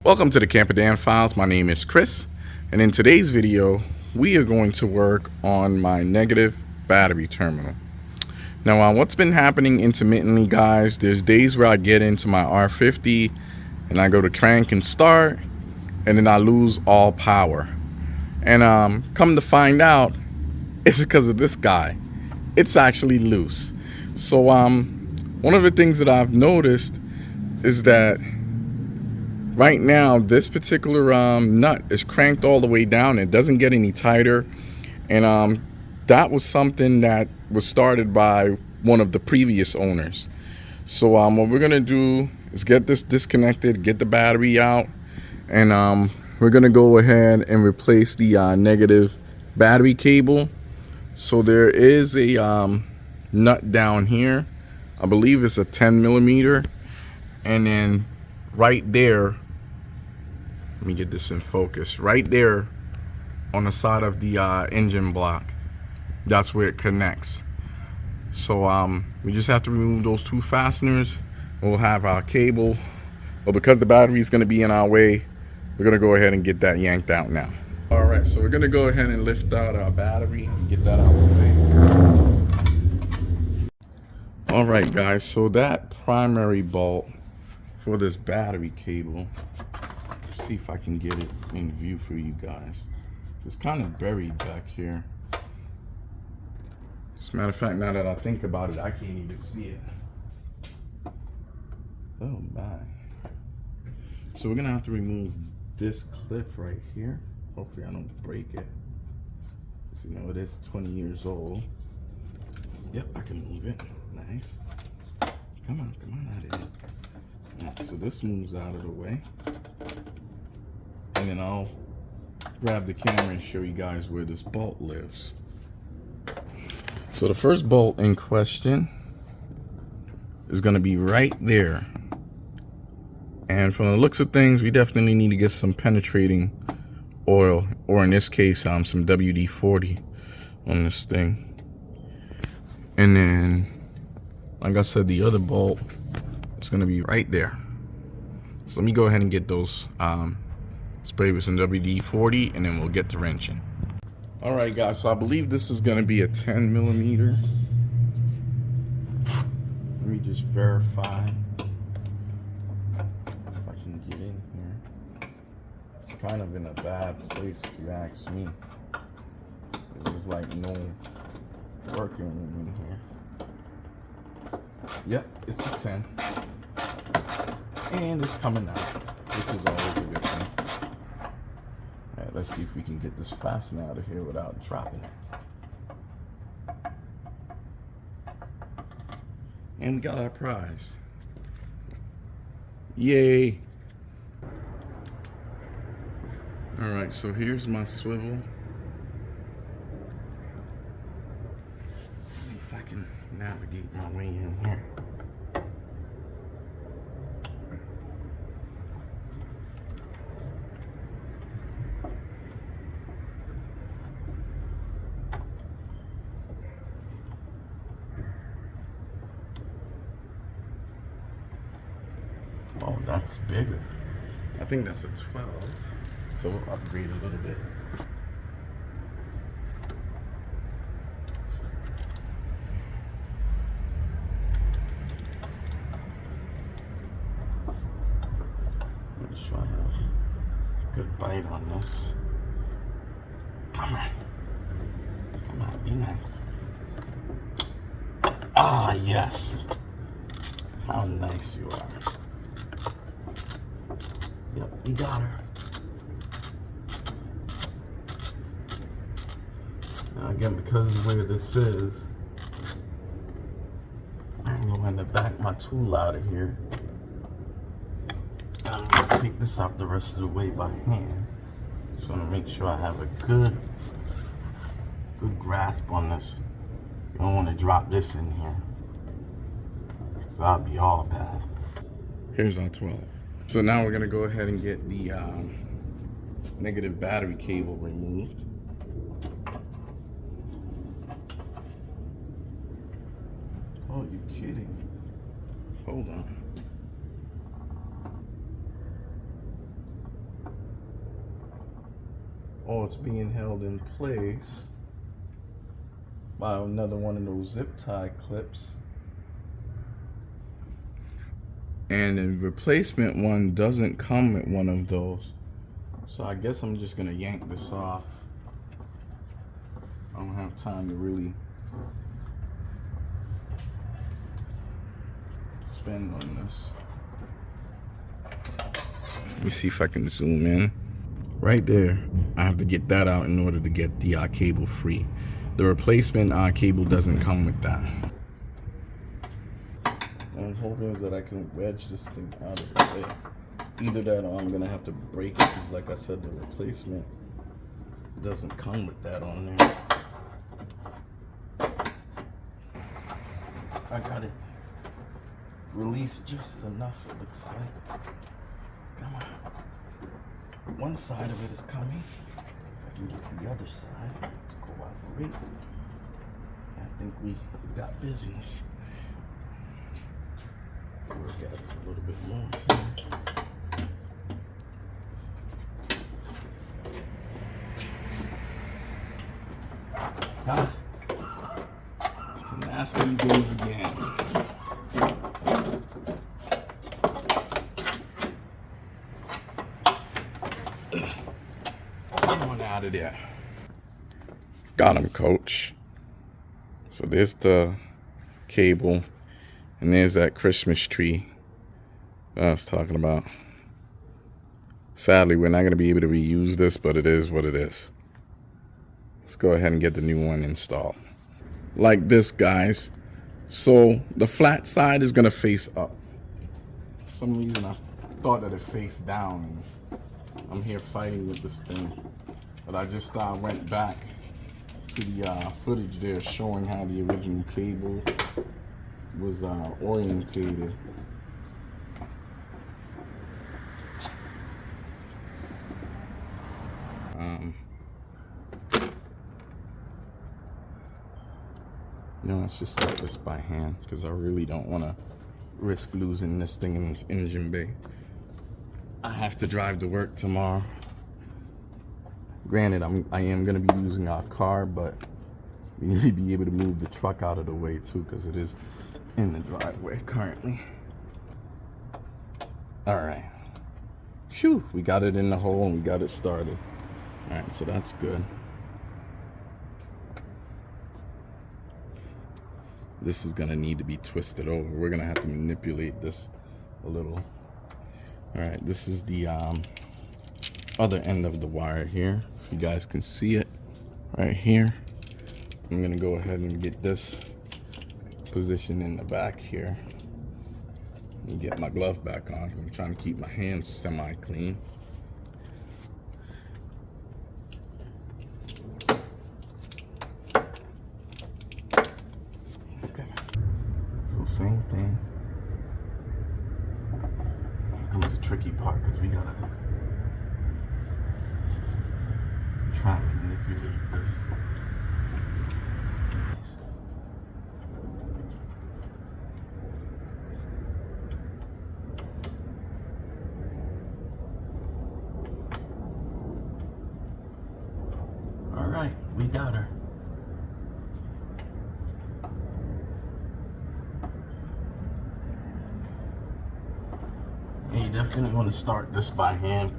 Welcome to the Camper Dan Files. My name is Chris, and in today's video we are going to work on my negative battery terminal. Now what's been happening intermittently, guys, there's days where I get into my R50 and I go to crank and start, and then I lose all power. And come to find out, it's because of this guy. It's actually loose. So one of the things that I've noticed is that right now this particular nut is cranked all the way down. It doesn't get any tighter, and that was something that was started by one of the previous owners. So what we're gonna do is get this disconnected, get the battery out, and we're gonna go ahead and replace the negative battery cable. So there is a nut down here. I believe it's a 10 millimeter, and then right there, let me get this in focus, right there on the side of the engine block, that's where it connects. So we just have to remove those two fasteners. We'll have our cable, but because the battery is going to be in our way, we're going to go ahead and get that yanked out now. All right, so we're going to go ahead and lift out our battery and get that out of the way. All right, guys, so that primary bolt for this battery cable, let's see if I can get it in view for you guys. It's kind of buried back here. As a matter of fact, now that I think about it, I can't even see it. Oh my. So we're gonna have to remove this clip right here. Hopefully I don't break it. So, you know, it is 20 years old. Yep, I can move it. Nice. Come on out of here. Right, so this moves out of the way. And then I'll grab the camera and show you guys where this bolt lives. So the first bolt in question is going to be right there. And from the looks of things, we definitely need to get some penetrating oil, or in this case, some WD-40 on this thing. And then, like I said, the other bolt is going to be right there. So let me go ahead and get those sprayed with some WD-40, and then we'll get to wrenching. All right, guys, so I believe this is going to be a 10 millimeter. Let me just verify if I can get in here. It's kind of in a bad place if you ask me. There's like no working room in here. Yep, it's a 10. And it's coming out, which is always a good thing. All right, let's see if we can get this fastener out of here without dropping it. And we got our prize. Yay. All right, so here's my swivel. Let's see if I can navigate my way in here. Oh, that's bigger. I think that's a 12. So we'll upgrade a little bit. Let's try a good bite on this. Come on, be nice. Ah, yes. How nice you are. Yep, you got her. Now again, because of where this is, I'm going to back my tool out of here. And I'm going to take this out the rest of the way by hand. Just want to make sure I have a good grasp on this. You don't want to drop this in here, because I'll be all bad. Here's our 12. So now we're going to go ahead and get the negative battery cable removed. Oh, you're kidding. Hold on. Oh, it's being held in place by another one of those zip tie clips. And the replacement one doesn't come with one of those. So I guess I'm just gonna yank this off. I don't have time to really spend on this. Let me see if I can zoom in. Right there, I have to get that out in order to get the cable free. The replacement cable doesn't come with that. I'm hoping is that I can wedge this thing out of the way. Either that or I'm gonna have to break it, because like I said, the replacement doesn't come with that on there. I got it released just enough, it looks like. Come on. One side of it is coming. If I can get the other side to cooperate, I think we got business. Work at it a little bit more. It's a nasty things again. Going out of there. Got him, coach. So there's the cable, and there's that Christmas tree that I was talking about. Sadly, we're not going to be able to reuse this, but it is what it is. Let's go ahead and get the new one installed. Like this, guys. So the flat side is going to face up. For some reason, I thought that it faced down. And I'm here fighting with this thing. But I just went back to the footage there showing how the original cable was orientated. Let's just start this by hand because I really don't want to risk losing this thing in this engine bay. I have to drive to work tomorrow. Granted, I am going to be using our car, but we need to be able to move the truck out of the way too because it is in the driveway currently. All right. Phew, we got it in the hole and we got it started. All right, so that's good. This is gonna need to be twisted over. We're gonna have to manipulate this a little. All right, this is the other end of the wire here. If you guys can see it right here. I'm gonna go ahead and get this position in the back here. And get my glove back on. I'm trying to keep my hands semi-clean. Same thing. Here comes the tricky part because we gotta try to manipulate this. All right, we got her. And you're definitely going to start this by hand.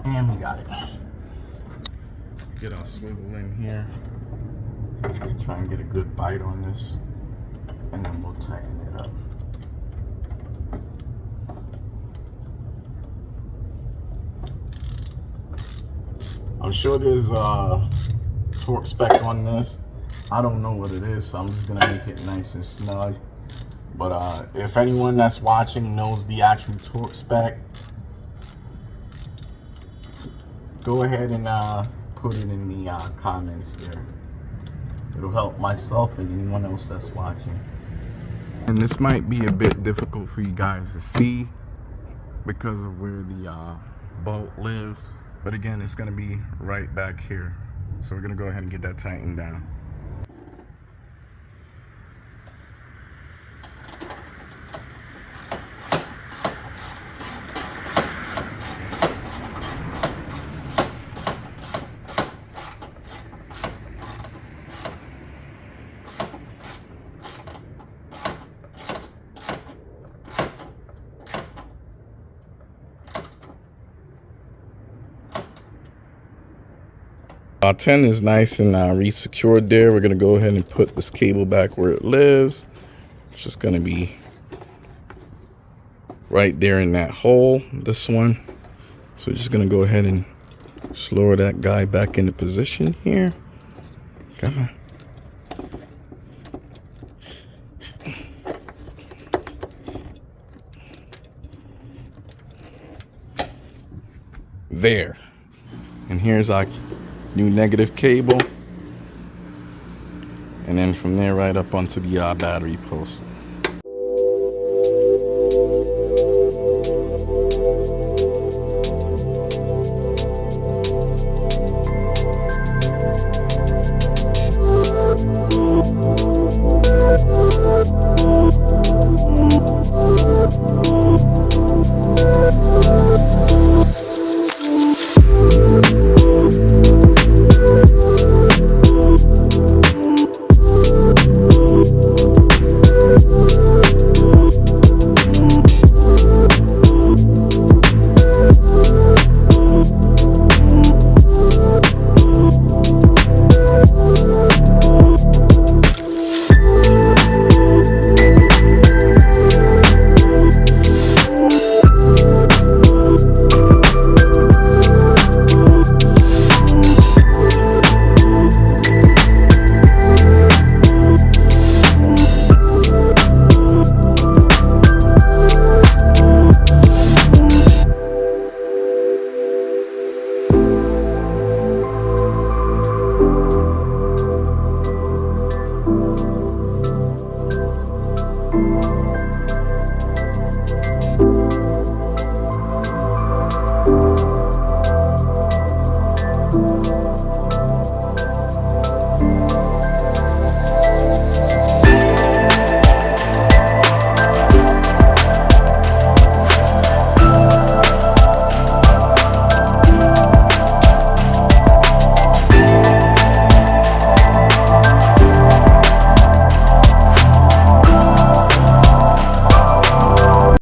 And we got it. Get our swivel in here. Try and get a good bite on this. And then we'll tighten it up. I'm sure there's a torque spec on this. I don't know what it is, so I'm just gonna make it nice and snug. But if anyone that's watching knows the actual torque spec, go ahead and put it in the comments there. It'll help myself and anyone else that's watching. And this might be a bit difficult for you guys to see because of where the bolt lives. But again, it's gonna be right back here. So we're gonna go ahead and get that tightened down. 10 is nice and re-secured there. We're going to go ahead and put this cable back where it lives. It's just going to be right there in that hole, this one. So we're just going to go ahead and just lower that guy back into position here. Come on. There. And here's our new negative cable. And then from there right up onto the battery post.